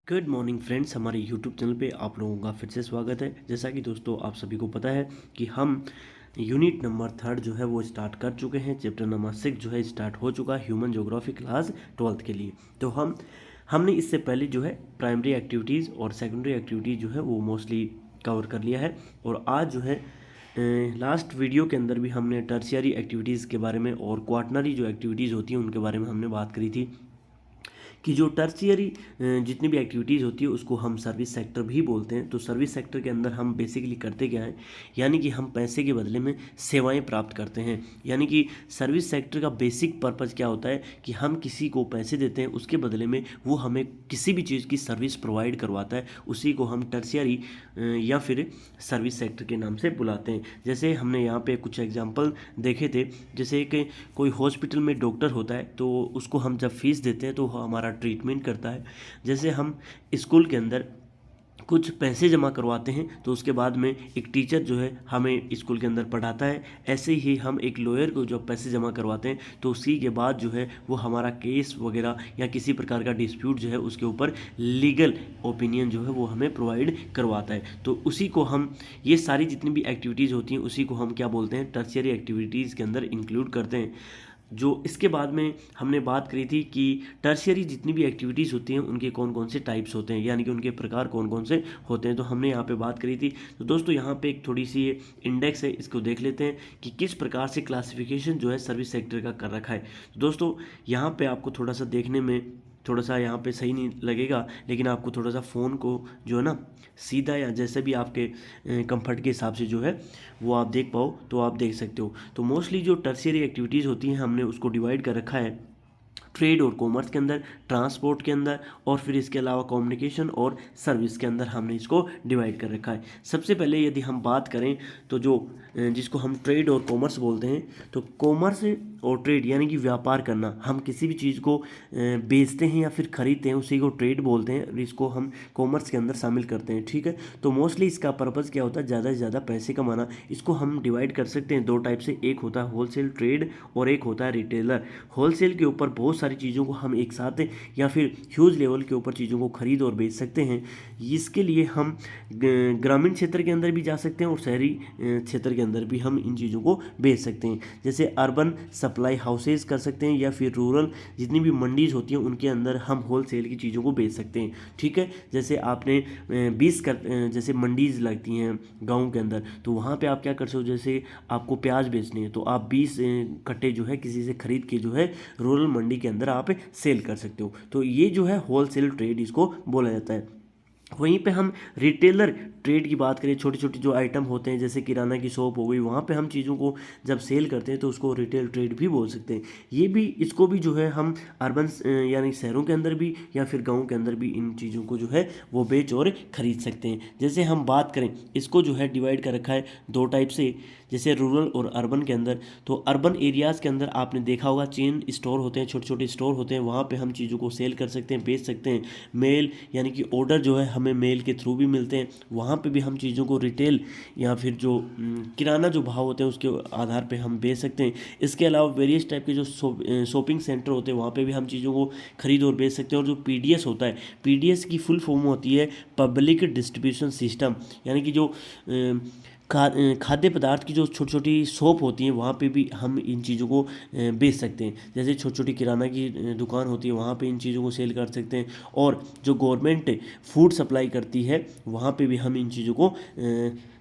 Good morning friends, हमारे YouTube channel पे आप लोगों का फिर से स्वागत है। जैसा कि दोस्तों आप सभी को पता है कि हम यूनिट नंबर 3 जो है वो स्टार्ट कर चुके हैं। चैप्टर नंबर 6 जो है स्टार्ट हो चुका है ह्यूमन ज्योग्राफी क्लास 12th के लिए। तो हमने इससे पहले जो है प्राइमरी एक्टिविटीज़ और सेकेंडरी एक्टिविटीज़ जो है वो मोस्टली कवर कर लिया है। और आज जो है लास्ट वीडियो के अंदर भी हमने टर्शियरी एक्टिविटीज़ के बारे में और क्वार्टनरी जो एक्टिविटीज़ होती हैं उनके बारे में हमने बात करी थी कि जो टर्शियरी जितनी भी एक्टिविटीज़ होती है उसको हम सर्विस सेक्टर भी बोलते हैं। तो सर्विस सेक्टर के अंदर हम बेसिकली करते क्या है, यानी कि हम पैसे के बदले में सेवाएं प्राप्त करते हैं। यानी कि सर्विस सेक्टर का बेसिक पर्पज़ क्या होता है कि हम किसी को पैसे देते हैं, उसके बदले में वो हमें किसी भी चीज़ की सर्विस प्रोवाइड करवाता है। उसी को हम टर्शियरी या फिर सर्विस सेक्टर के नाम से बुलाते हैं। जैसे हमने यहाँ पे कुछ एग्जांपल देखे थे, जैसे कि कोई हॉस्पिटल में डॉक्टर होता है तो उसको हम जब फीस देते हैं तो वो हमारा ट्रीटमेंट करता है। जैसे हम स्कूल के अंदर कुछ पैसे जमा करवाते हैं तो उसके बाद में एक टीचर जो है हमें स्कूल के अंदर पढ़ाता है। ऐसे ही हम एक लॉयर को जब पैसे जमा करवाते हैं तो उसी के बाद जो है वो हमारा केस वगैरह या किसी प्रकार का डिस्प्यूट जो है उसके ऊपर लीगल ओपिनियन जो है वो हमें प्रोवाइड करवाता है। तो उसी को हम, ये सारी जितनी भी एक्टिविटीज़ होती हैं उसी को हम क्या बोलते हैं, टर्शियरी एक्टिविटीज़ के अंदर इंक्लूड करते हैं। जो इसके बाद में हमने बात करी थी कि टर्शियरी जितनी भी एक्टिविटीज़ होती हैं उनके कौन कौन से टाइप्स होते हैं, यानी कि उनके प्रकार कौन कौन से होते हैं, तो हमने यहाँ पे बात करी थी। तो दोस्तों यहाँ पे एक थोड़ी सी इंडेक्स है, इसको देख लेते हैं कि किस प्रकार से क्लासिफिकेशन जो है सर्विस सेक्टर का कर रखा है। तो दोस्तों यहाँ पे आपको थोड़ा सा देखने में थोड़ा सा यहाँ पे सही नहीं लगेगा, लेकिन आपको थोड़ा सा फ़ोन को जो है ना सीधा या जैसे भी आपके कंफर्ट के हिसाब से जो है वो आप देख पाओ तो आप देख सकते हो। तो मोस्टली जो टर्शियरी एक्टिविटीज़ होती हैं हमने उसको डिवाइड कर रखा है ट्रेड और कॉमर्स के अंदर, ट्रांसपोर्ट के अंदर और फिर इसके अलावा कम्युनिकेशन और सर्विस के अंदर हमने इसको डिवाइड कर रखा है। सबसे पहले यदि हम बात करें तो जो जिसको हम ट्रेड और कॉमर्स बोलते हैं, तो कॉमर्स और ट्रेड यानी कि व्यापार करना, हम किसी भी चीज़ को बेचते हैं या फिर खरीदते हैं उसी को ट्रेड बोलते हैं और इसको हम कॉमर्स के अंदर शामिल करते हैं। ठीक है, तो मोस्टली इसका पर्पज़ क्या होता है, ज़्यादा से ज़्यादा पैसे कमाना। इसको हम डिवाइड कर सकते हैं दो टाइप से, एक होता है होलसेल ट्रेड और एक होता है रिटेलर। होलसेल के ऊपर बहुत सारी चीज़ों को हम एक साथ या फिर ह्यूज लेवल के ऊपर चीज़ों को खरीद और बेच सकते हैं। इसके लिए हम ग्रामीण क्षेत्र के अंदर भी जा सकते हैं और शहरी क्षेत्र के अंदर भी हम इन चीज़ों को बेच सकते हैं। जैसे अर्बन सप्लाई हाउसेज कर सकते हैं या फिर रूरल जितनी भी मंडीज होती हैं उनके अंदर हम होलसेल की चीज़ों को बेच सकते हैं। ठीक है, जैसे आपने 20 जैसे मंडीज लगती हैं गाँव के अंदर, तो वहाँ पे आप क्या कर सकते हो, जैसे आपको प्याज बेचने हैं तो आप 20 कट्टे जो है किसी से खरीद के जो है रूरल मंडी के अंदर आप सेल कर सकते हो। तो ये जो है होलसेल ट्रेड इसको बोला जाता है। वहीं पे हम रिटेलर ट्रेड की बात करें, छोटे छोटे जो आइटम होते हैं जैसे किराना की शॉप हो गई, वहाँ पे हम चीज़ों को जब सेल करते हैं तो उसको रिटेल ट्रेड भी बोल सकते हैं। ये भी, इसको भी जो है हम अर्बन यानी शहरों के अंदर भी या फिर गाँव के अंदर भी इन चीज़ों को जो है वो बेच और ख़रीद सकते हैं। जैसे हम बात करें, इसको जो है डिवाइड कर रखा है दो टाइप से, जैसे रूरल और अर्बन के अंदर। तो अर्बन एरियाज़ के अंदर आपने देखा होगा चेन स्टोर होते हैं, छोटे छोटे स्टोर होते हैं, वहाँ पे हम चीज़ों को सेल कर सकते हैं, बेच सकते हैं। मेल यानी कि ऑर्डर जो है हमें मेल के थ्रू भी मिलते हैं, वहाँ पे भी हम चीज़ों को रिटेल या फिर जो किराना जो भाव होते हैं उसके आधार पे हम बेच सकते हैं। इसके अलावा वेरियस टाइप के जो शॉपिंग सेंटर होते हैं वहाँ पे भी हम चीज़ों को खरीद और बेच सकते हैं। और जो पीडीएस होता है, पीडीएस की फुल फॉर्म होती है पब्लिक डिस्ट्रीब्यूशन सिस्टम, यानी कि जो खाद्य पदार्थ की जो छोटी छोटी शॉप होती हैं वहाँ पे भी हम इन चीज़ों को बेच सकते हैं। जैसे छोटी छोटी किराना की दुकान होती है वहाँ पे इन चीज़ों को सेल कर सकते हैं। और जो गवर्नमेंट फूड सप्लाई करती है वहाँ पे भी हम इन चीज़ों को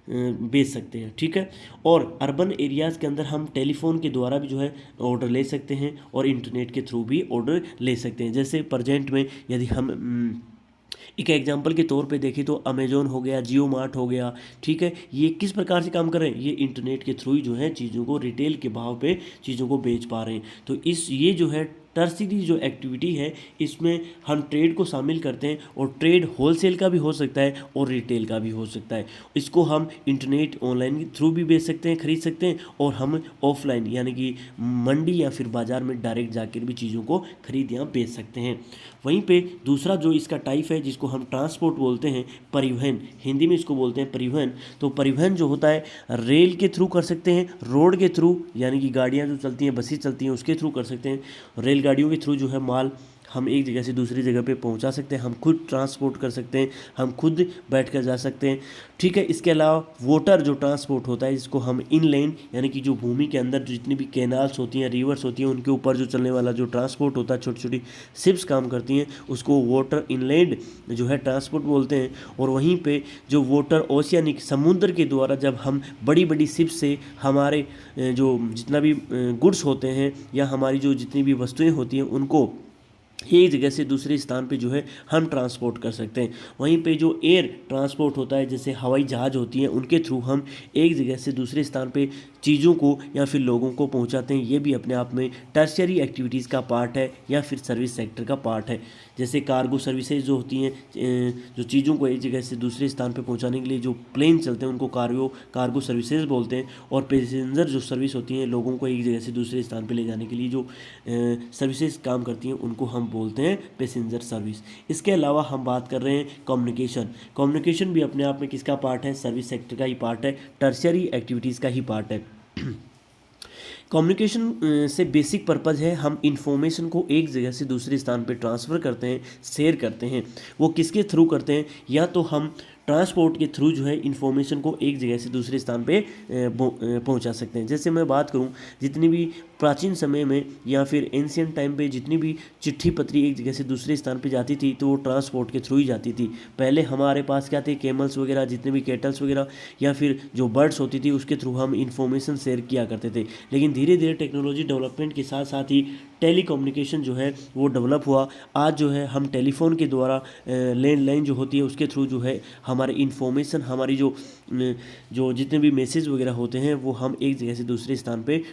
बेच सकते हैं। ठीक है, और अर्बन एरियाज़ के अंदर हम टेलीफोन के द्वारा भी जो है ऑर्डर ले सकते हैं और इंटरनेट के थ्रू भी ऑर्डर ले सकते हैं। जैसे प्रजेंट में यदि हम एक एग्जांपल के तौर पे देखें तो अमेजोन हो गया, जियो मार्ट हो गया। ठीक है, ये किस प्रकार से काम कर रहे हैं, ये इंटरनेट के थ्रू ही जो है चीज़ों को रिटेल के भाव पे चीज़ों को बेच पा रहे हैं। तो ये जो है टर्शियरी जो एक्टिविटी है इसमें हम ट्रेड को शामिल करते हैं और ट्रेड होलसेल का भी हो सकता है और रिटेल का भी हो सकता है। इसको हम इंटरनेट ऑनलाइन के थ्रू भी बेच सकते हैं, खरीद सकते हैं, और हम ऑफलाइन यानी कि मंडी या फिर बाज़ार में डायरेक्ट जाकर भी चीज़ों को खरीद या बेच सकते हैं। वहीं पे दूसरा जो इसका टाइप है जिसको हम ट्रांसपोर्ट बोलते हैं, परिवहन, हिंदी में इसको बोलते हैं परिवहन। तो परिवहन जो होता है रेल के थ्रू कर सकते हैं, रोड के थ्रू यानी कि गाड़ियाँ जो चलती हैं, बसें चलती हैं उसके थ्रू कर सकते हैं। रेलगाड़ियों के थ्रू जो है माल हम एक जगह से दूसरी जगह पे पहुंचा सकते हैं, हम खुद ट्रांसपोर्ट कर सकते हैं, हम खुद बैठ कर जा सकते हैं। ठीक है, इसके अलावा वाटर जो ट्रांसपोर्ट होता है जिसको हम इनलैंड यानी कि जो भूमि के अंदर जितनी भी कैनाल्स होती हैं, रिवर्स होती हैं, उनके ऊपर जो चलने वाला जो ट्रांसपोर्ट होता है, छोटी छोटी शिप्स काम करती हैं, उसको वाटर इनलैंड जो है ट्रांसपोर्ट बोलते हैं। और वहीं पे जो वाटर ओशियनिक समुद्र के द्वारा जब हम बड़ी बड़ी शिप से हमारे जो जितना भी गुड्स होते हैं या हमारी जो जितनी भी वस्तुएं होती हैं उनको एक जगह से दूसरे स्थान पे जो है हम ट्रांसपोर्ट कर सकते हैं। वहीं पे जो एयर ट्रांसपोर्ट होता है जैसे हवाई जहाज़ होती हैं, उनके थ्रू हम एक जगह से दूसरे स्थान पे चीज़ों को या फिर लोगों को पहुंचाते हैं। ये भी अपने आप में टर्शियरी एक्टिविटीज़ का पार्ट है या फिर सर्विस सेक्टर का पार्ट है। जैसे कार्गो सर्विसेज जो होती हैं, जो चीज़ों को एक जगह से दूसरे स्थान पे पहुंचाने के लिए जो प्लेन चलते हैं उनको कार्गो सर्विसेज बोलते हैं। और पैसेंजर जो सर्विस होती हैं, लोगों को एक जगह से दूसरे स्थान पे ले जाने के लिए जो सर्विसेज काम करती हैं उनको हम बोलते हैं पैसेंजर सर्विस। इसके अलावा हम बात कर रहे हैं कम्युनिकेशन भी अपने आप में किसका पार्ट है? सर्विस सेक्टर का ही पार्ट है, टर्शियरी एक्टिविटीज़ का ही पार्ट है। कम्युनिकेशन से बेसिक पर्पज़ है हम इंफॉर्मेशन को एक जगह से दूसरे स्थान पे ट्रांसफ़र करते हैं, शेयर करते हैं। वो किसके थ्रू करते हैं? या तो हम ट्रांसपोर्ट के थ्रू जो है इन्फॉर्मेशन को एक जगह से दूसरे स्थान पे पहुंचा सकते हैं। जैसे मैं बात करूं, जितनी भी प्राचीन समय में या फिर एंशियंट टाइम पे जितनी भी चिट्ठी पत्री एक जगह से दूसरे स्थान पे जाती थी तो वो ट्रांसपोर्ट के थ्रू ही जाती थी। पहले हमारे पास क्या थे? कैमल्स वगैरह, जितने भी कैटल्स वगैरह या फिर जो बर्ड्स होती थी उसके थ्रू हम इंफॉर्मेशन शेयर किया करते थे। लेकिन धीरे धीरे टेक्नोलॉजी डेवलपमेंट के साथ साथ ही टेलीकम्युनिकेशन जो है वो डेवलप हुआ। आज जो है हम टेलीफोन के द्वारा लैंडलाइन जो होती है उसके थ्रू जो है हमारे इन्फॉर्मेशन, हमारी जो जितने भी मैसेज वगैरह होते हैं वो हम एक जगह से दूसरे स्थान पे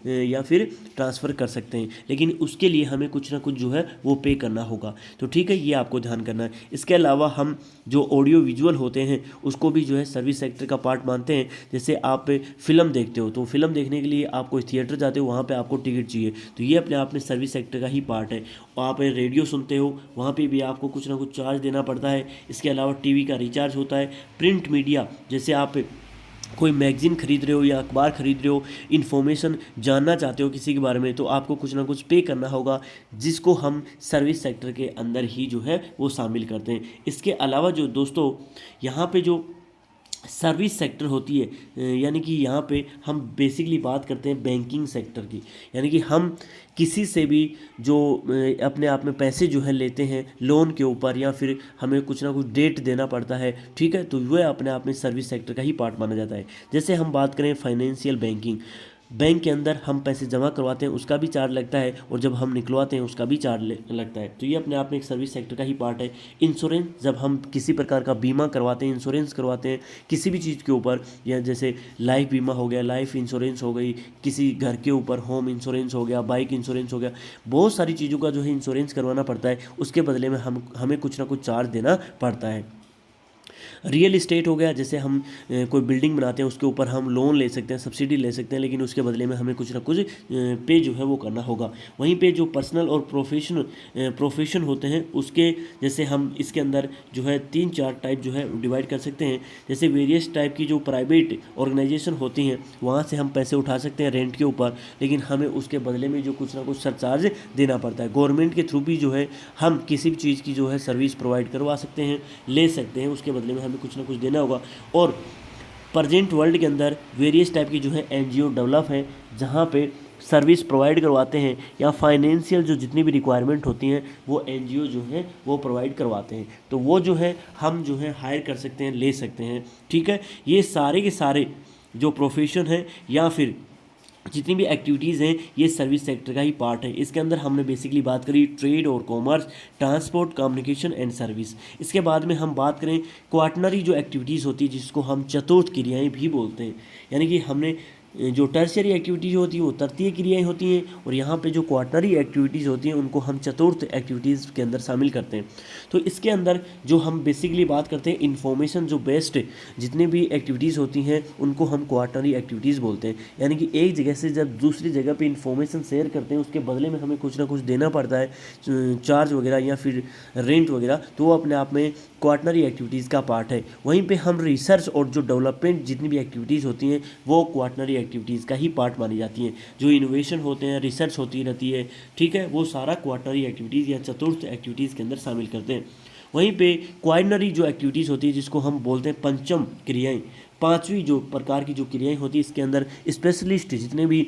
या फिर ट्रांसफ़र कर सकते हैं। लेकिन उसके लिए हमें कुछ ना कुछ जो है वो पे करना होगा। तो ठीक है, ये आपको ध्यान करना है। इसके अलावा हम जो ऑडियो विजुअल होते हैं उसको भी जो है सर्विस सेक्टर का पार्ट मानते हैं। जैसे आप फिल्म देखते हो तो फिल्म देखने के लिए आप कोई थिएटर जाते हो, वहाँ पे आपको टिकट चाहिए, तो ये अपने आप में सर्विस सेक्टर का ही पार्ट है। आप रेडियो सुनते हो, वहाँ पे भी आपको कुछ ना कुछ चार्ज देना पड़ता है। इसके अलावा टीवी का रिचार्ज होता है। प्रिंट मीडिया, जैसे आप कोई मैगजीन खरीद रहे हो या अखबार खरीद रहे हो, इन्फॉर्मेशन जानना चाहते हो किसी के बारे में, तो आपको कुछ ना कुछ पे करना होगा, जिसको हम सर्विस सेक्टर के अंदर ही जो है वो शामिल करते हैं। इसके अलावा जो दोस्तों यहाँ पे जो सर्विस सेक्टर होती है, यानी कि यहाँ पे हम बेसिकली बात करते हैं बैंकिंग सेक्टर की। यानी कि हम किसी से भी जो अपने आप में पैसे जो है लेते हैं लोन के ऊपर, या फिर हमें कुछ ना कुछ डेट देना पड़ता है, ठीक है, तो वह अपने आप में सर्विस सेक्टर का ही पार्ट माना जाता है। जैसे हम बात करें फाइनेंशियल बैंकिंग, बैंक के अंदर हम पैसे जमा करवाते हैं उसका भी चार्ज लगता है, और जब हम निकलवाते हैं उसका भी चार्ज लगता है। तो ये अपने आप में एक सर्विस सेक्टर का ही पार्ट है। इंश्योरेंस, जब हम किसी प्रकार का बीमा करवाते हैं, इंश्योरेंस करवाते हैं किसी भी चीज़ के ऊपर, या जैसे लाइफ बीमा हो गया, लाइफ इंश्योरेंस हो गई, किसी घर के ऊपर होम इंश्योरेंस हो गया, बाइक इंश्योरेंस हो गया, बहुत सारी चीज़ों का जो है इंश्योरेंस करवाना पड़ता है। उसके बदले में हमें कुछ ना कुछ चार्ज देना पड़ता है। रियल इस्टेट हो गया, जैसे हम कोई बिल्डिंग बनाते हैं उसके ऊपर हम लोन ले सकते हैं, सब्सिडी ले सकते हैं, लेकिन उसके बदले में हमें कुछ ना कुछ पे जो है वो करना होगा। वहीं पे जो पर्सनल और प्रोफेशन होते हैं उसके, जैसे हम इसके अंदर जो है 3-4 टाइप जो है डिवाइड कर सकते हैं। जैसे वेरियस टाइप की जो प्राइवेट ऑर्गेनाइजेशन होती हैं वहाँ से हम पैसे उठा सकते हैं रेंट के ऊपर, लेकिन हमें उसके बदले में जो कुछ ना कुछ सरचार्ज देना पड़ता है। गवर्नमेंट के थ्रू भी जो है हम किसी भी चीज़ की जो है सर्विस प्रोवाइड करवा सकते हैं, ले सकते हैं, उसके बदले में हमें कुछ ना कुछ देना होगा। और प्रेजेंट वर्ल्ड के अंदर वेरियस टाइप की जो है एनजीओ डेवलप हैं, जहाँ पे सर्विस प्रोवाइड करवाते हैं, या फाइनेंशियल जो जितनी भी रिक्वायरमेंट होती हैं वो एनजीओ जो है वो प्रोवाइड करवाते हैं। तो वो जो है हम जो है हायर कर सकते हैं, ले सकते हैं, ठीक है। ये सारे के सारे जो प्रोफेशन है या फिर जितनी भी एक्टिविटीज़ हैं ये सर्विस सेक्टर का ही पार्ट है। इसके अंदर हमने बेसिकली बात करी ट्रेड और commerce, transport, communication and service. इसके बाद में हम बात करें क्वाटनरी जो एक्टिविटीज़ होती है, जिसको हम चतुर्थ क्रियाएं भी बोलते हैं। यानी कि हमने जो टर्शियरी एक्टिविटीज़ होती है वो तृतीय क्रियाएं होती हैं, और यहाँ पे जो क्वाटनरी एक्टिविटीज़ होती हैं उनको हम चतुर्थ एक्टिविटीज़ के अंदर शामिल करते हैं। तो इसके अंदर जो हम बेसिकली बात करते हैं इन्फॉर्मेशन जो बेस्ड जितनी भी एक्टिविटीज़ होती हैं उनको हम क्वाटनरी एक्टिविटीज़ बोलते हैं। यानी कि एक जगह से जब दूसरी जगह पे इन्फॉर्मेशन शेयर करते हैं उसके बदले में हमें कुछ ना कुछ देना पड़ता है, चार्ज वगैरह या फिर रेंट वगैरह, तो वो अपने आप में क्वाटनरी एक्टिविटीज़ का पार्ट है। वहीं पर हम रिसर्च और जो डेवलपमेंट जितनी भी एक्टिविटीज़ होती हैं वो क्वाटनरी एक्टिविटीज़ का ही पार्ट मानी जाती हैं। जो इनोवेशन होते हैं, रिसर्च होती रहती है, ठीक है, वो सारा क्वार्टनरी एक्टिविटीज़ या चतुर्थ एक्टिविटीज़ के अंदर शामिल करते हैं। वहीं पे क्वाइनरी जो एक्टिविटीज़ होती है, जिसको हम बोलते हैं पंचम क्रियाएं, पांचवी जो प्रकार की जो क्रियाएं होती है, इसके अंदर स्पेशलिस्ट जितने भी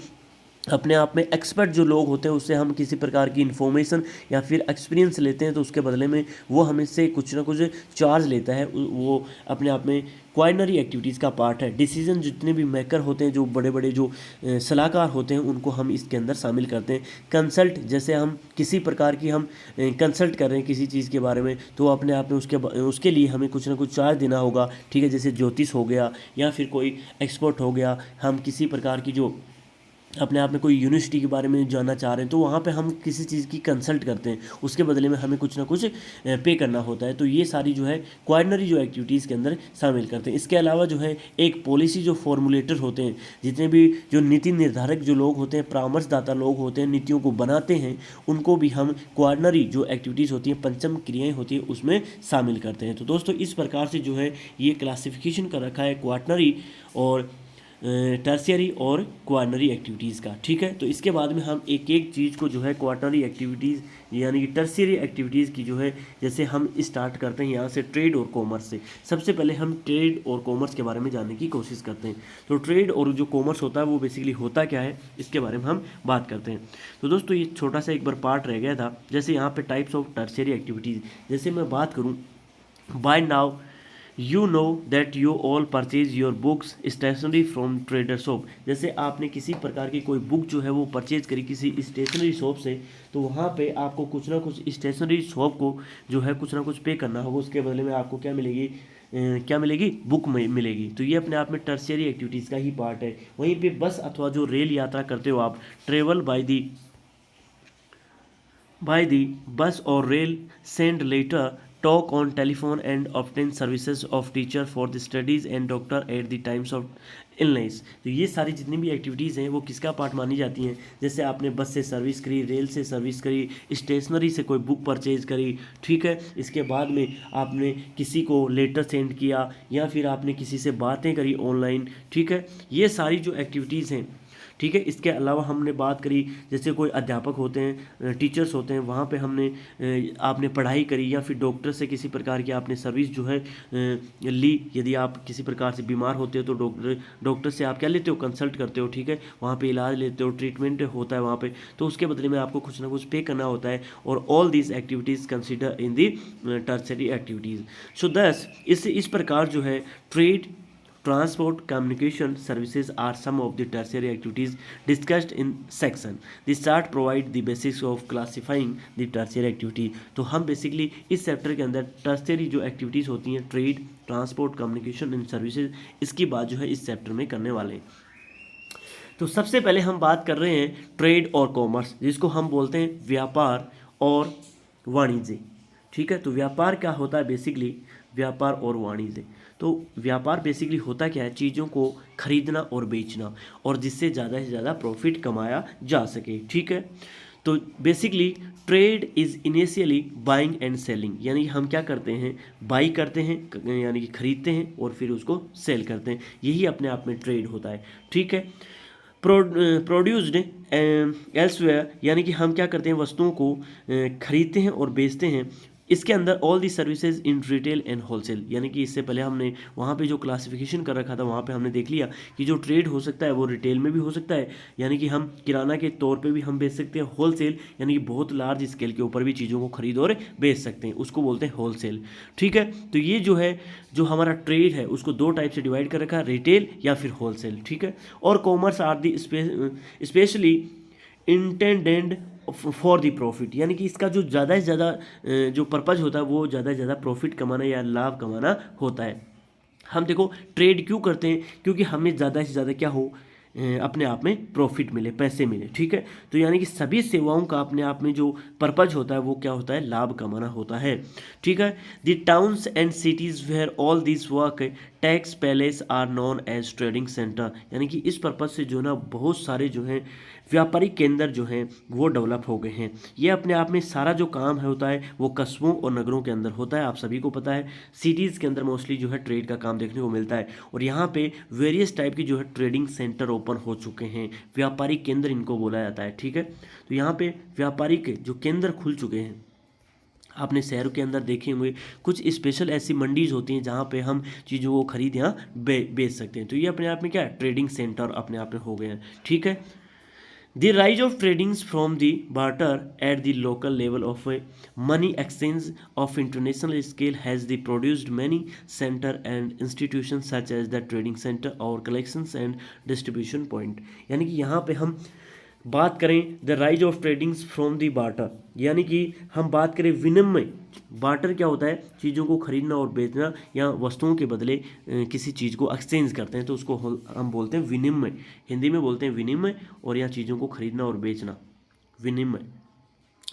अपने आप में एक्सपर्ट जो लोग होते हैं, उससे हम किसी प्रकार की इन्फॉर्मेशन या फिर एक्सपीरियंस लेते हैं, तो उसके बदले में वो हमें से कुछ ना कुछ चार्ज लेता है। वो अपने आप में क्वाइनरी एक्टिविटीज़ का पार्ट है। डिसीजन जितने भी मेकर होते हैं, जो बड़े बड़े जो सलाहकार होते हैं, उनको हम इसके अंदर शामिल करते हैं। कंसल्ट, जैसे हम किसी प्रकार की हम कंसल्ट कर रहे हैं किसी चीज़ के बारे में, तो अपने आप में उसके लिए हमें कुछ ना कुछ चार्ज देना होगा, ठीक है। जैसे ज्योतिष हो गया या फिर कोई एक्सपर्ट हो गया, हम किसी प्रकार की जो अपने आप में कोई यूनिवर्सिटी के बारे में जानना चाह रहे हैं, तो वहाँ पे हम किसी चीज़ की कंसल्ट करते हैं, उसके बदले में हमें कुछ ना कुछ पे करना होता है। तो ये सारी जो है क्वाइनरी जो एक्टिविटीज़ के अंदर शामिल करते हैं। इसके अलावा जो है एक पॉलिसी जो फॉर्मुलेटर होते हैं, जितने भी जो नीति निर्धारक जो लोग होते हैं, परामर्शदाता लोग होते हैं, नीतियों को बनाते हैं, उनको भी हम क्वाइनरी जो एक्टिविटीज़ होती हैं, पंचम क्रियाएँ होती हैं, उसमें शामिल करते हैं। तो दोस्तों इस प्रकार से जो है ये क्लासिफिकेशन कर रखा है क्वार्टनरी और टर्शियरी और क्वार्टनरी एक्टिविटीज़ का, ठीक है। तो इसके बाद में हम एक एक चीज़ को जो है क्वार्टनरी एक्टिविटीज़ यानी कि टर्शियरी एक्टिविटीज़ की जो है, जैसे हम स्टार्ट करते हैं यहाँ से ट्रेड और कॉमर्स से। सबसे पहले हम ट्रेड और कॉमर्स के बारे में जानने की कोशिश करते हैं। तो ट्रेड और जो कॉमर्स होता है वो बेसिकली होता क्या है, इसके बारे में हम बात करते हैं। तो दोस्तों ये छोटा सा एक बार पार्ट रह गया था। जैसे यहाँ पे टाइप्स ऑफ टर्शियरी एक्टिविटीज़, जैसे मैं बात करूँ, by now you know that you all purchase your books stationery from trader shop. जैसे आपने किसी प्रकार की कोई बुक जो है वो परचेज करी किसी स्टेशनरी शॉप से, तो वहाँ पे आपको कुछ ना कुछ स्टेशनरी शॉप को जो है कुछ ना कुछ पे करना होगा। उसके बदले में आपको क्या मिलेगी, क्या मिलेगी, बुक मिलेगी। तो ये अपने आप में टर्शियरी एक्टिविटीज़ का ही पार्ट है। वहीं पे बस अथवा जो रेल यात्रा करते हो आप, ट्रेवल बाय दी बस और rail, send letter, talk on telephone and obtain services of teacher for the studies and doctor at the times of illness। तो ये सारी जितनी भी एक्टिविटीज़ हैं वो किसका पार्ट मानी जाती हैं। जैसे आपने बस से सर्विस करी, रेल से सर्विस करी, स्टेशनरी से कोई बुक परचेज करी, ठीक है। इसके बाद में आपने किसी को लेटर सेंड किया या फिर आपने किसी से बातें करी ऑनलाइन, ठीक है। ये सारी जो एक्टिविटीज़ हैं, ठीक है। इसके अलावा हमने बात करी, जैसे कोई अध्यापक होते हैं, टीचर्स होते हैं, वहाँ पे हमने आपने पढ़ाई करी या फिर डॉक्टर से किसी प्रकार की आपने सर्विस जो है ली। यदि आप किसी प्रकार से बीमार होते हो तो डॉक्टर से आप क्या लेते हो, कंसल्ट करते हो, ठीक है। वहाँ पे इलाज लेते हो, ट्रीटमेंट होता है वहाँ पे, तो उसके बदले में आपको कुछ ना कुछ पे करना होता है। और all these activities consider in the tertiary activities. So thus इस प्रकार जो है trade, transport, communication services are some of the tertiary activities discussed in section. This chart provide the basics of classifying the tertiary activity। तो हम basically इस chapter के अंदर tertiary जो एक्टिविटीज़ होती हैं, trade, transport, communication and services, इसकी बात जो है इस चैप्टर में करने वाले हैं। तो सबसे पहले हम बात कर रहे हैं ट्रेड और कॉमर्स, जिसको हम बोलते हैं व्यापार और वाणिज्य, ठीक है। तो व्यापार क्या होता है, बेसिकली व्यापार और वाणिज्य। तो व्यापार बेसिकली होता क्या है, चीज़ों को खरीदना और बेचना, और जिससे ज़्यादा से ज़्यादा प्रॉफिट कमाया जा सके, ठीक है। तो basically trade is initially buying and selling, यानी हम क्या करते हैं, बाई करते हैं यानी कि खरीदते हैं और फिर उसको सेल करते हैं, यही अपने आप में ट्रेड होता है, ठीक है। प्रोड्यूस्ड एल्सवेयर, यानी कि हम क्या करते हैं, वस्तुओं को खरीदते हैं और बेचते हैं। इसके अंदर all the services in retail and wholesale, यानी कि इससे पहले हमने वहाँ पे जो क्लासिफिकेशन कर रखा था, वहाँ पे हमने देख लिया कि जो ट्रेड हो सकता है वो रिटेल में भी हो सकता है, यानी कि हम किराना के तौर पे भी हम बेच सकते हैं। होलसेल यानी कि बहुत लार्ज स्केल के ऊपर भी चीज़ों को खरीद और बेच सकते हैं, उसको बोलते हैं होलसेल, ठीक है। तो ये जो है जो हमारा ट्रेड है उसको दो टाइप से डिवाइड कर रखा है, रिटेल या फिर होलसेल, ठीक है। और commerce are the specially intended for the profit, यानी कि इसका जो ज़्यादा से ज़्यादा जो पर्पज़ होता है वो ज़्यादा से ज़्यादा प्रॉफिट कमाना या लाभ कमाना होता है। हम देखो ट्रेड क्यों करते हैं, क्योंकि हमें ज़्यादा से ज़्यादा क्या हो, अपने आप में प्रॉफिट मिले, पैसे मिले, ठीक है। तो यानी कि सभी सेवाओं का अपने आप में जो पर्पज़ होता है वो क्या होता है, लाभ कमाना होता है, ठीक है। The towns and cities where all this work takes place are known as trading centre, यानी कि इस पर्पज़ से जो ना बहुत सारे जो हैं व्यापारिक केंद्र जो हैं वो डेवलप हो गए हैं। ये अपने आप में सारा जो काम है होता है वो कस्बों और नगरों के अंदर होता है, आप सभी को पता है। सिटीज़ के अंदर मोस्टली जो है ट्रेड का काम देखने को मिलता है, और यहाँ पे वेरियस टाइप की जो है ट्रेडिंग सेंटर ओपन हो चुके हैं, व्यापारिक केंद्र इनको बोला जाता है, ठीक है। तो यहाँ पे व्यापारिक जो केंद्र खुल चुके हैं, आपने शहरों के अंदर देखे होंगे कुछ स्पेशल ऐसी मंडीज होती हैं जहाँ पे हम चीज़ों को खरीद या बेच सकते हैं। तो ये अपने आप में क्या है, ट्रेडिंग सेंटर अपने आप में हो गए हैं, ठीक है। The rise of tradings from the barter at the local level of a money exchange of international scale has the produced many center and institutions such as the trading center or collections and distribution point। यानी कि यहाँ पे हम बात करें the rise of tradings from the barter, यानी कि हम बात करें विनिमय। बार्टर क्या होता है, चीज़ों को खरीदना और बेचना या वस्तुओं के बदले किसी चीज़ को एक्सचेंज करते हैं, तो उसको हम बोलते हैं विनिमय, हिंदी में बोलते हैं विनिमय, और या चीज़ों को खरीदना और बेचना विनिमय,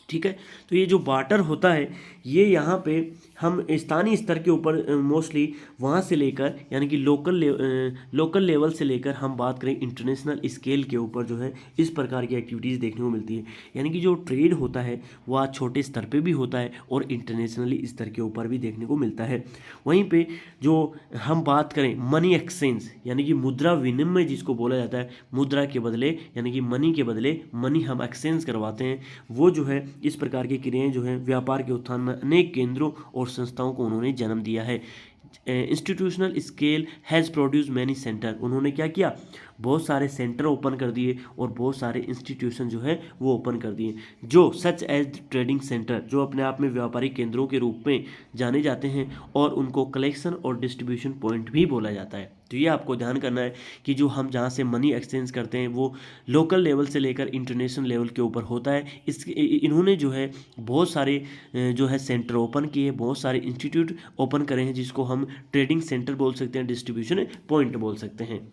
ठीक है। तो ये जो बार्टर होता है ये यहाँ पे हम स्थानीय स्तर के ऊपर मोस्टली वहाँ से लेकर, यानी कि लोकल लेवल से लेकर हम बात करें इंटरनेशनल स्केल के ऊपर जो है इस प्रकार की एक्टिविटीज़ देखने को मिलती है। यानी कि जो ट्रेड होता है वह छोटे स्तर पे भी होता है और इंटरनेशनली स्तर के ऊपर भी देखने को मिलता है। वहीं पे जो हम बात करें मनी एक्सचेंज, यानी कि मुद्रा विनिमय जिसको बोला जाता है, मुद्रा के बदले यानी कि मनी के बदले मनी हम एक्सचेंज करवाते हैं, वो जो है इस प्रकार की क्रियाएं जो है व्यापार के उत्थान में अनेक केंद्रों और संस्थाओं को उन्होंने जन्म दिया है। Institutional scale has produce many centre, उन्होंने क्या किया, बहुत सारे सेंटर ओपन कर दिए और बहुत सारे इंस्टीट्यूशन जो है वो ओपन कर दिए, जो सच एज ट्रेडिंग सेंटर, जो अपने आप में व्यापारिक केंद्रों के रूप में जाने जाते हैं, और उनको कलेक्शन और डिस्ट्रीब्यूशन पॉइंट भी बोला जाता है। तो ये आपको ध्यान करना है कि जो हम जहाँ से मनी एक्सचेंज करते हैं वो लोकल लेवल से लेकर इंटरनेशनल लेवल के ऊपर होता है। इन्होंने जो है बहुत सारे जो है सेंटर ओपन किए, बहुत सारे इंस्टीट्यूट ओपन करे हैं, जिसको हम ट्रेडिंग सेंटर बोल सकते हैं, डिस्ट्रीब्यूशन पॉइंट बोल सकते हैं।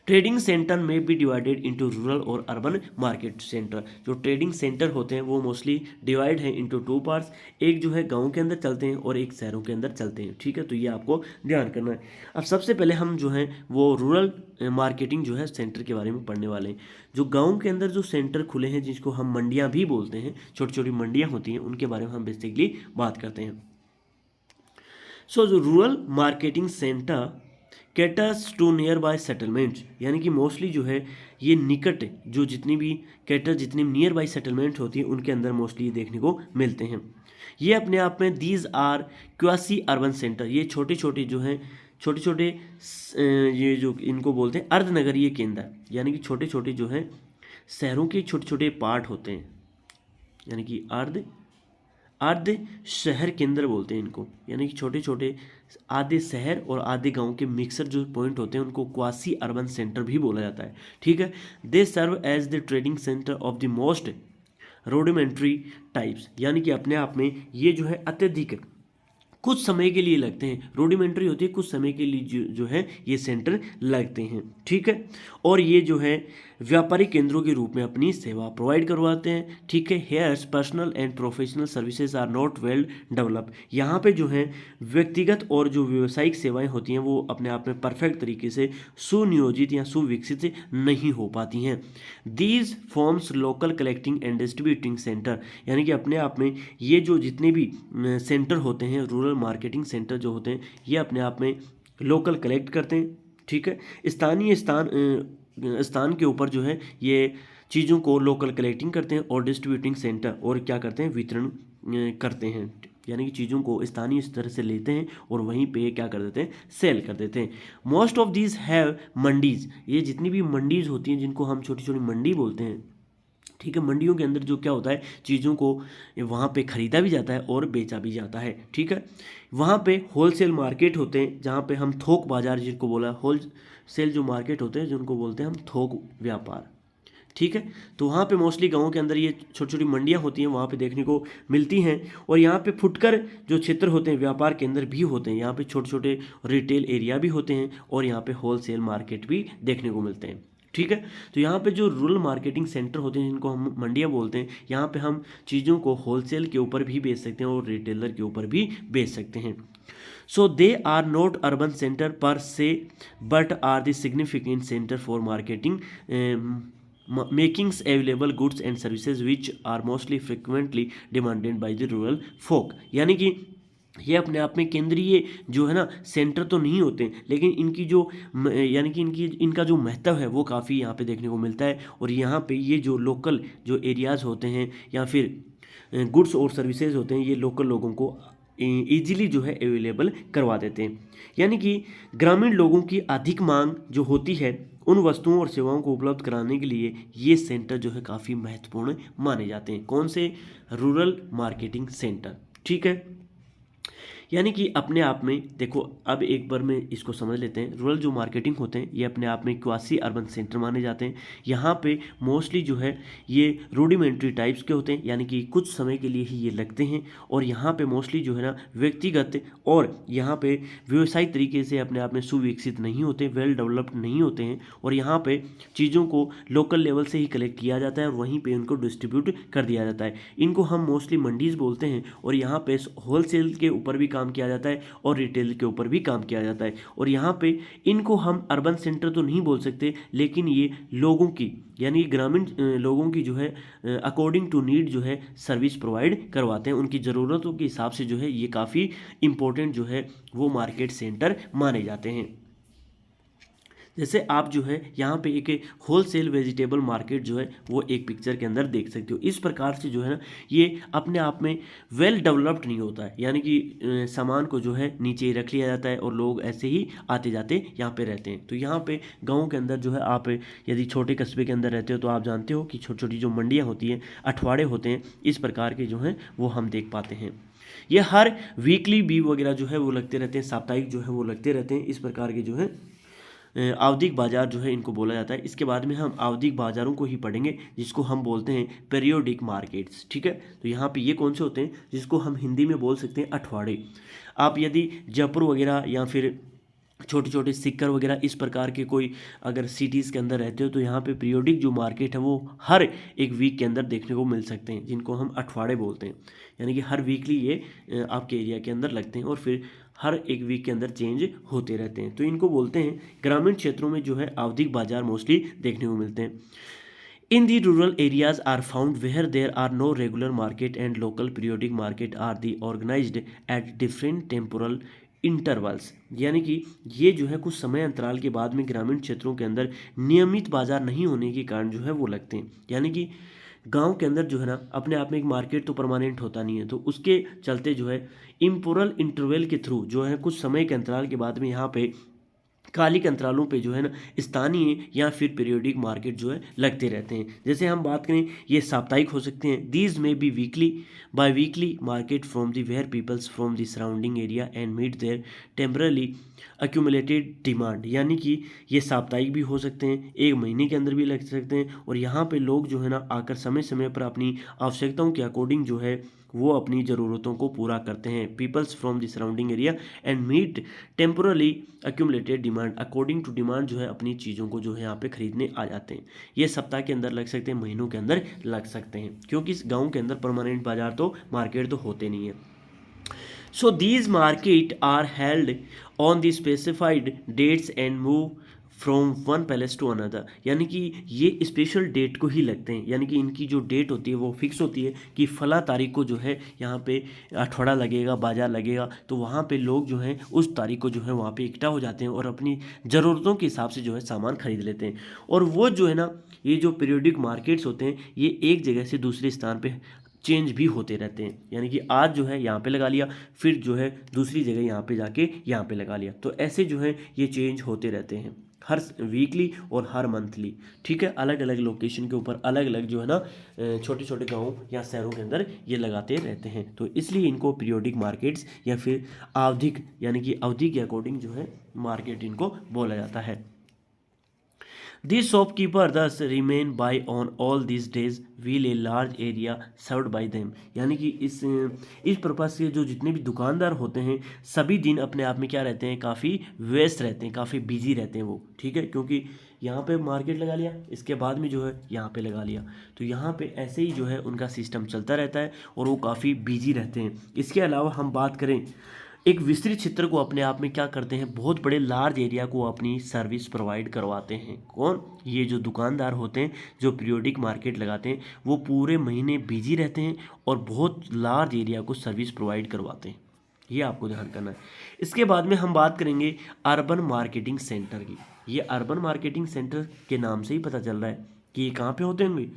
ट्रेडिंग सेंटर में भी डिवाइडेड इनटू रूरल और अर्बन मार्केट सेंटर। जो ट्रेडिंग सेंटर होते हैं वो मोस्टली डिवाइड है इनटू टू पार्ट्स, एक जो है गांव के अंदर चलते हैं और एक शहरों के अंदर चलते हैं, ठीक है। तो ये आपको ध्यान करना है। अब सबसे पहले हम जो है वो रूरल मार्केटिंग जो है सेंटर के बारे में पढ़ने वाले हैं। जो गाँव के अंदर जो सेंटर खुले हैं जिसको हम मंडियाँ भी बोलते हैं, छोटी छोटी मंडियाँ होती हैं, उनके बारे में हम बेसिकली बात करते हैं। सो जो rural marketing centre caters to nearby settlements, यानी कि मोस्टली जो है ये निकट जो जितनी भी जितनी नियर बाय सेटलमेंट होती है उनके अंदर मोस्टली ये देखने को मिलते हैं। ये अपने आप में these are quasi urban centre, ये छोटे छोटे जो हैं छोटे छोटे ये जो इनको बोलते हैं अर्धनगरीय केंद्र, यानी कि छोटे छोटे जो हैं शहरों के छोटे छोटे पार्ट होते हैं, यानी कि आधे शहर केंद्र बोलते हैं इनको, यानी कि छोटे छोटे आधे शहर और आधे गांव के मिक्सर जो पॉइंट होते हैं उनको क्वासी अर्बन सेंटर भी बोला जाता है, ठीक है। They serve as the trading centre of the most rudimentary types, यानी कि अपने आप में ये जो है अत्यधिक कुछ समय के लिए लगते हैं, रोडिमेंट्री होती है, कुछ समय के लिए जो है ये सेंटर लगते हैं, ठीक है। और ये जो है व्यापारिक केंद्रों के रूप में अपनी सेवा प्रोवाइड करवाते हैं, ठीक है। Here's personal and professional services are not well develop, यहाँ पे जो है व्यक्तिगत और जो व्यावसायिक सेवाएं होती हैं वो अपने आप में परफेक्ट तरीके से सुनियोजित या सुविकसित नहीं हो पाती हैं। These forms local collecting and distributing centre, यानी कि अपने आप में ये जो जितने भी सेंटर होते हैं, रूरल मार्केटिंग सेंटर जो होते हैं, ये अपने आप में लोकल कलेक्ट करते हैं, ठीक है। स्थानीय स्थान के ऊपर जो है ये चीज़ों को लोकल कलेक्टिंग करते हैं, और डिस्ट्रीब्यूटिंग सेंटर और क्या करते हैं, वितरण करते हैं, यानी कि चीज़ों को स्थानीय स्तर से लेते हैं और वहीं पे क्या कर देते हैं, सेल कर देते हैं। Most of these have mandis, ये जितनी भी मंडीज होती हैं जिनको हम छोटी छोटी मंडी बोलते हैं, ठीक है। मंडियों के अंदर जो क्या होता है, चीज़ों को वहाँ पे ख़रीदा भी जाता है और बेचा भी जाता है, ठीक है। वहाँ पे होलसेल मार्केट होते हैं जहाँ पे हम थोक बाज़ार जिनको बोला, होलसेल जो मार्केट होते हैं जिनको बोलते हैं हम थोक व्यापार, ठीक है। तो वहाँ पे मोस्टली गाँवों के अंदर ये छोटी छोटी मंडियाँ होती हैं, वहाँ पे देखने को मिलती हैं। और यहाँ पे फुटकर जो क्षेत्र होते हैं, व्यापार केंद्र भी होते हैं, यहाँ पे छोटे छोटे रिटेल एरिया भी होते हैं, और यहाँ पे होलसेल मार्केट भी देखने को मिलते हैं, ठीक है। तो यहाँ पे जो रूरल मार्केटिंग सेंटर होते हैं जिनको हम मंडियाँ बोलते हैं, यहाँ पे हम चीज़ों को होलसेल के ऊपर भी बेच सकते हैं और रिटेलर के ऊपर भी बेच सकते हैं। So they are not urban centre per se but are the significant centre for marketing makings available goods and services which are mostly frequently demanded by the rural folk. यानी कि ये अपने आप में केंद्रीय जो है ना सेंटर तो नहीं होते, लेकिन इनकी जो यानी कि इनका जो महत्व है वो काफ़ी यहाँ पे देखने को मिलता है। और यहाँ पे ये जो लोकल जो एरियाज़ होते हैं या फिर गुड्स और सर्विसेज होते हैं, ये लोकल लोगों को ईजिली जो है अवेलेबल करवा देते हैं। यानी कि ग्रामीण लोगों की अधिक मांग जो होती है उन वस्तुओं और सेवाओं को उपलब्ध कराने के लिए ये सेंटर जो है काफ़ी महत्वपूर्ण माने जाते हैं। कौन से? Rural marketing centre. ठीक है, यानी कि अपने आप में देखो, अब एक बार में इसको समझ लेते हैं। रूरल जो मार्केटिंग होते हैं ये अपने आप में क्वासी अर्बन सेंटर माने जाते हैं। यहाँ पे मोस्टली जो है ये रूडिमेंट्री टाइप्स के होते हैं, यानी कि कुछ समय के लिए ही ये लगते हैं। और यहाँ पे मोस्टली जो है ना व्यक्तिगत और यहाँ पे व्यवसायिक तरीके से अपने आप में सुविकसित नहीं होते, वेल डेवलप्ड नहीं होते हैं। और यहाँ पे चीज़ों को लोकल लेवल से ही कलेक्ट किया जाता है और वहीं पे उनको डिस्ट्रीब्यूट कर दिया जाता है। इनको हम मोस्टली मंडीज बोलते हैं। और यहाँ पे होलसेल के ऊपर भी काम किया जाता है और रिटेल के ऊपर भी काम किया जाता है। और यहाँ पे इनको हम अर्बन सेंटर तो नहीं बोल सकते, लेकिन ये लोगों की यानी ग्रामीण लोगों की जो है अकॉर्डिंग टू नीड जो है सर्विस प्रोवाइड करवाते हैं। उनकी ज़रूरतों के हिसाब से जो है ये काफ़ी इंपॉर्टेंट जो है वो मार्केट सेंटर माने जाते हैं। जैसे आप जो है यहाँ पे एक होलसेल वेजिटेबल मार्केट जो है वो एक पिक्चर के अंदर देख सकते हो। इस प्रकार से जो है ना ये अपने आप में वेल डेवलप्ड नहीं होता है, यानी कि सामान को जो है नीचे ही रख लिया जाता है और लोग ऐसे ही आते जाते यहाँ पे रहते हैं। तो यहाँ पे गाँव के अंदर जो है आप यदि छोटे कस्बे के अंदर रहते हो तो आप जानते हो कि छोटी छोटी जो मंडियाँ होती हैं, अठवाड़े होते हैं, इस प्रकार के जो हैं वो हम देख पाते हैं। ये हर वीकली भी वगैरह जो है वो लगते रहते हैं, साप्ताहिक जो है वो लगते रहते हैं। इस प्रकार के जो है आवधिक बाजार जो है इनको बोला जाता है। इसके बाद में हम आवधिक बाजारों को ही पढ़ेंगे जिसको हम बोलते हैं पीरियोडिक मार्केट्स। ठीक है, तो यहाँ पे ये कौन से होते हैं जिसको हम हिंदी में बोल सकते हैं अठवाड़े। आप यदि जयपुर वगैरह या फिर छोटे छोटे सिक्कर वगैरह इस प्रकार के कोई अगर सिटीज़ के अंदर रहते हो तो यहाँ पे पीरियोडिक जो मार्केट है वो हर एक वीक के अंदर देखने को मिल सकते हैं, जिनको हम अठवाड़े बोलते हैं। यानी कि हर वीकली ये आपके एरिया के अंदर लगते हैं और फिर हर एक वीक के अंदर चेंज होते रहते हैं। तो इनको बोलते हैं ग्रामीण क्षेत्रों में जो है आवधिक बाजार मोस्टली देखने को मिलते हैं। In the rural areas are found where there are no regular market and local periodic market are the organized at different temporal intervals. यानी कि ये जो है कुछ समय अंतराल के बाद में ग्रामीण क्षेत्रों के अंदर नियमित बाजार नहीं होने के कारण जो है वो लगते हैं। यानी कि गांव के अंदर जो है ना अपने आप में एक मार्केट तो परमानेंट होता नहीं है, तो उसके चलते जो है इम्पोरल इंटरवल के थ्रू जो है कुछ समय के अंतराल के बाद में यहाँ पे कालिक अंतरालों पे जो है ना स्थानीय या फिर पीरियोडिक मार्केट जो है लगते रहते हैं। जैसे हम बात करें ये साप्ताहिक हो सकते हैं। These may be weekly by weekly market from the where peoples from the surrounding area and meet there temporarily accumulated demand. यानी कि ये साप्ताहिक भी हो सकते हैं, एक महीने के अंदर भी लग सकते हैं। और यहाँ पे लोग जो है ना आकर समय समय पर अपनी आवश्यकताओं के अकॉर्डिंग जो है वो अपनी ज़रूरतों को पूरा करते हैं। Peoples from the surrounding area and meet temporarily accumulated demand, according to demand जो है अपनी चीज़ों को जो है यहाँ पे खरीदने आ जाते हैं। ये सप्ताह के अंदर लग सकते हैं, महीनों के अंदर लग सकते हैं, क्योंकि इस गाँव के अंदर परमानेंट बाजार तो मार्केट तो होते नहीं है। So these market are held on the specified dates and move from one place to another. यानी कि ये स्पेशल डेट को ही लगते हैं, यानी कि इनकी जो डेट होती है वो फिक्स होती है कि फला तारीख को जो है यहाँ पे अठवाड़ा लगेगा, बाजार लगेगा। तो वहाँ पे लोग जो हैं उस तारीख को जो है वहाँ पे इकट्ठा हो जाते हैं और अपनी ज़रूरतों के हिसाब से जो है सामान खरीद लेते हैं। और वो जो है ना ये जो पीरियोडिक मार्केट्स होते हैं ये एक जगह से दूसरे स्थान पे चेंज भी होते रहते हैं। यानी कि आज जो है यहाँ पे लगा लिया, फिर जो है दूसरी जगह यहाँ पे जाके यहाँ पे लगा लिया। तो ऐसे जो है ये चेंज होते रहते हैं हर वीकली और हर मंथली। ठीक है, अलग अलग लोकेशन के ऊपर अलग अलग जो है ना छोटे छोटे गाँव या शहरों के अंदर ये लगाते रहते हैं। तो इसलिए इनको पीरियोडिक मार्केट्स या फिर आवधिक यानी कि अवधि के अकॉर्डिंग जो है मार्केट इनको बोला जाता है। These shopkeeper thus remain by on all these days will a large area served by them। यानी कि इस पर्पज से जो जितने भी दुकानदार होते हैं सभी दिन अपने आप में क्या रहते हैं, काफ़ी व्यस्त रहते हैं, काफ़ी बिजी रहते हैं वो। ठीक है, क्योंकि यहाँ पे मार्केट लगा लिया, इसके बाद में जो है यहाँ पे लगा लिया, तो यहाँ पे ऐसे ही जो है उनका सिस्टम चलता रहता है और वो काफ़ी बिजी रहते हैं। इसके अलावा हम बात करें एक विस्तृत क्षेत्र को अपने आप में क्या करते हैं, बहुत बड़े लार्ज एरिया को अपनी सर्विस प्रोवाइड करवाते हैं। कौन? ये जो दुकानदार होते हैं जो पीरियोडिक मार्केट लगाते हैं, वो पूरे महीने बिजी रहते हैं और बहुत लार्ज एरिया को सर्विस प्रोवाइड करवाते हैं। ये आपको ध्यान करना है। इसके बाद में हम बात करेंगे अर्बन मार्केटिंग सेंटर की। ये अर्बन मार्केटिंग सेंटर के नाम से ही पता चल रहा है कि ये कहाँ पे होते होंगे,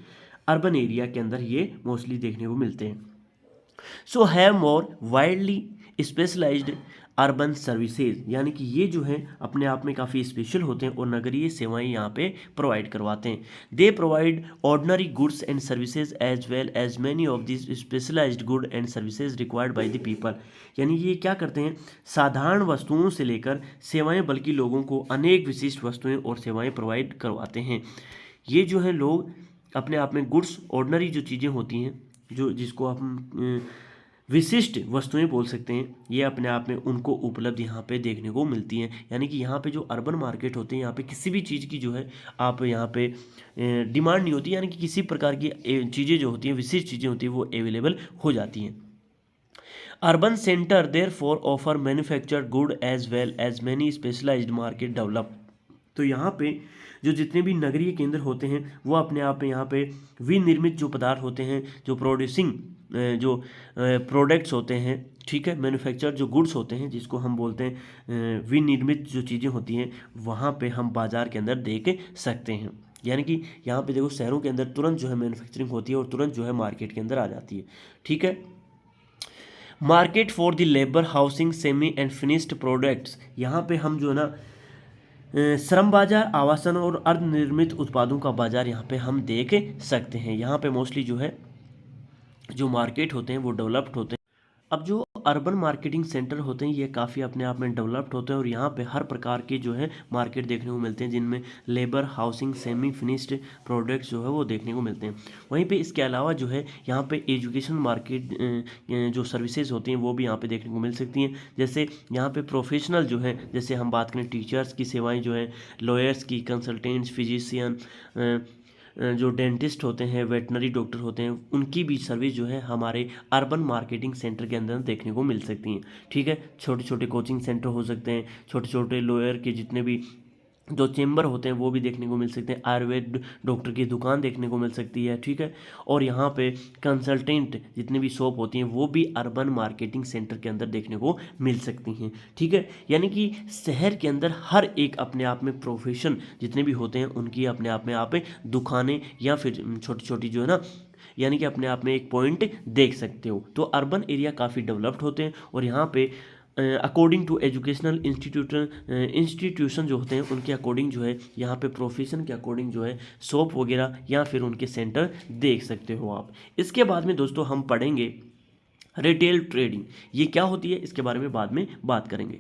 अर्बन एरिया के अंदर ये मोस्टली देखने को मिलते हैं। So have more widely specialised urban services, यानी कि ये जो है अपने आप में काफ़ी स्पेशल होते हैं और नगरीय सेवाएं यहाँ पे प्रोवाइड करवाते हैं। They provide ordinary goods and services as well as many of this specialised good and services required by the people. यानी ये क्या करते हैं, साधारण वस्तुओं से लेकर सेवाएं, बल्कि लोगों को अनेक विशिष्ट वस्तुएं और सेवाएं प्रोवाइड करवाते हैं। ये जो है लोग अपने आप में गुड्स, ऑर्डनरी जो चीज़ें होती हैं, जो जिसको हम विशिष्ट वस्तुएं बोल सकते हैं, ये अपने आप में उनको उपलब्ध यहाँ पे देखने को मिलती हैं। यानी कि यहाँ पे जो अर्बन मार्केट होते हैं, यहाँ पे किसी भी चीज़ की जो है आप यहाँ पे डिमांड नहीं होती, यानी कि किसी प्रकार की चीज़ें जो होती हैं, विशिष्ट चीज़ें होती हैं, वो अवेलेबल हो जाती हैं। Urban centre therefore offer manufactured good as well as many specialised market develop. तो यहाँ पे जो जितने भी नगरीय केंद्र होते हैं, वो अपने आप में यहाँ पे विनिर्मित जो पदार्थ होते हैं, जो प्रोड्यूसिंग जो प्रोडक्ट्स होते हैं, ठीक है, मैन्युफैक्चर जो गुड्स होते हैं, जिसको हम बोलते हैं विनिर्मित जो चीज़ें होती हैं, वहाँ पे हम बाज़ार के अंदर देख सकते हैं। यानी कि यहाँ पे देखो शहरों के अंदर तुरंत जो है मैन्युफैक्चरिंग होती है और तुरंत जो है मार्केट के अंदर आ जाती है, ठीक है। Market for the labour, housing, semi and finished products, यहाँ पे हम जो है ना श्रम बाजार, आवासन और अर्धनिर्मित उत्पादों का बाजार यहाँ पे हम देख सकते हैं। यहाँ पे मोस्टली जो है जो मार्केट होते हैं वो डेवलप्ड होते हैं। अब जो अर्बन मार्केटिंग सेंटर होते हैं, ये काफ़ी अपने आप में डेवलप्ड होते हैं और यहाँ पे हर प्रकार के जो है मार्केट देखने को मिलते हैं, जिनमें labour, housing, semi finished products जो है वो देखने को मिलते हैं। वहीं पे इसके अलावा जो है यहाँ पे एजुकेशन मार्केट जो सर्विसेज होती हैं वो भी यहाँ पे देखने को मिल सकती हैं। जैसे यहाँ पे प्रोफेशनल जो है, जैसे हम बात करें टीचर्स की सेवाएँ जो है, लॉयर्स की, कंसल्टेंट्स, फिजिशियन, जो डेंटिस्ट होते हैं, वेटनरी डॉक्टर होते हैं, उनकी भी सर्विस जो है हमारे अर्बन मार्केटिंग सेंटर के अंदर देखने को मिल सकती हैं, ठीक है। छोटे छोटे कोचिंग सेंटर हो सकते हैं, छोटे छोटे लॉयर के जितने भी जो चेंबर होते हैं वो भी देखने को मिल सकते हैं, आयुर्वेद डॉक्टर की दुकान देखने को मिल सकती है, ठीक है। और यहाँ पे कंसल्टेंट जितनी भी शॉप होती हैं वो भी अर्बन मार्केटिंग सेंटर के अंदर देखने को मिल सकती हैं, ठीक है। यानी कि शहर के अंदर हर एक अपने आप में प्रोफेशन जितने भी होते हैं उनकी अपने आप में आप दुकानें या फिर छोटी छोटी जो है ना, यानी कि अपने आप में एक पॉइंट देख सकते हो। तो अर्बन एरिया काफ़ी डेवलप्ड होते हैं और यहाँ पे अकॉर्डिंग टू एजुकेशनल इंस्टीट्यूशन जो होते हैं उनके अकॉर्डिंग जो है यहाँ पे प्रोफेशन के अकॉर्डिंग जो है शॉप वगैरह या फिर उनके सेंटर देख सकते हो आप। इसके बाद में दोस्तों हम पढ़ेंगे रिटेल ट्रेडिंग, ये क्या होती है इसके बारे में बाद में बात करेंगे।